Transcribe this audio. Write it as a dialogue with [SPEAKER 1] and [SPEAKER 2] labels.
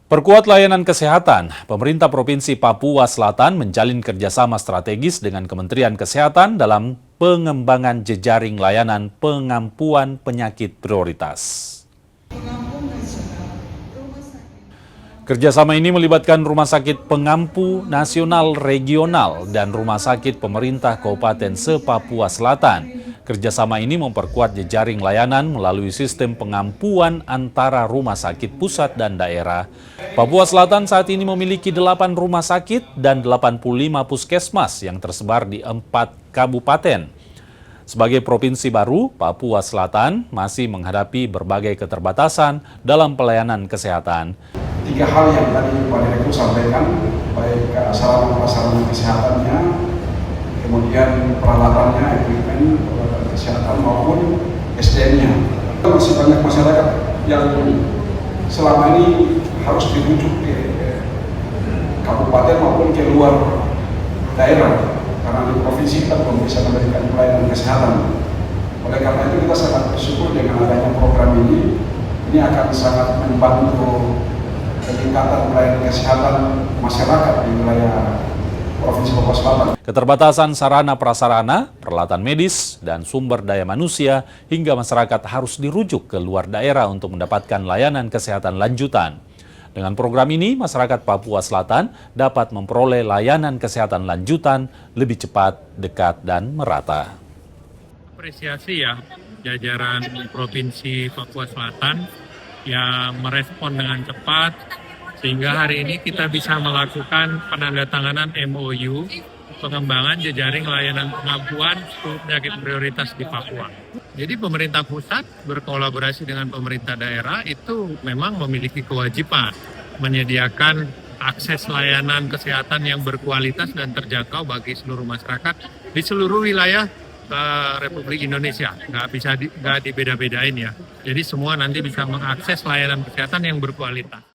[SPEAKER 1] Perkuat layanan kesehatan, pemerintah Provinsi Papua Selatan menjalin kerjasama strategis dengan Kementerian Kesehatan dalam pengembangan jejaring layanan pengampuan penyakit prioritas. Kerjasama ini melibatkan Rumah Sakit Pengampu Nasional Regional dan Rumah Sakit Pemerintah Kabupaten Se-Papua Selatan. Kerjasama ini memperkuat jejaring layanan melalui sistem pengampuan antara rumah sakit pusat dan daerah. Papua Selatan saat ini memiliki 8 rumah sakit dan 85 puskesmas yang tersebar di 4 kabupaten. Sebagai provinsi baru, Papua Selatan masih menghadapi berbagai keterbatasan dalam pelayanan kesehatan.
[SPEAKER 2] 3 hal yang tadi Pak Direktur sampaikan, baik sarana-prasarana kesehatannya, kemudian peralatannya, equipment kesehatan maupun SDM-nya. Masih banyak masyarakat yang selama ini harus dirujuk ke kabupaten maupun ke luar daerah, karena di provinsi kita belum bisa memberikan pelayanan kesehatan. Oleh karena itu kita sangat bersyukur dengan adanya program ini akan sangat membantu peningkatan pelayanan kesehatan masyarakat di wilayah Provinsi Papua Selatan.
[SPEAKER 1] Keterbatasan sarana prasarana, peralatan medis, dan sumber daya manusia hingga masyarakat harus dirujuk ke luar daerah untuk mendapatkan layanan kesehatan lanjutan. Dengan program ini, masyarakat Papua Selatan dapat memperoleh layanan kesehatan lanjutan lebih cepat, dekat, dan merata.
[SPEAKER 3] Apresiasi ya jajaran Provinsi Papua Selatan yang merespon dengan cepat, sehingga hari ini kita bisa melakukan penandatanganan MOU pengembangan jejaring layanan pengampuan penyakit prioritas di Papua. Jadi pemerintah pusat berkolaborasi dengan pemerintah daerah itu memang memiliki kewajiban menyediakan akses layanan kesehatan yang berkualitas dan terjangkau bagi seluruh masyarakat di seluruh wilayah Republik Indonesia. Nggak dibeda-bedain ya. Jadi semua nanti bisa mengakses layanan kesehatan yang berkualitas.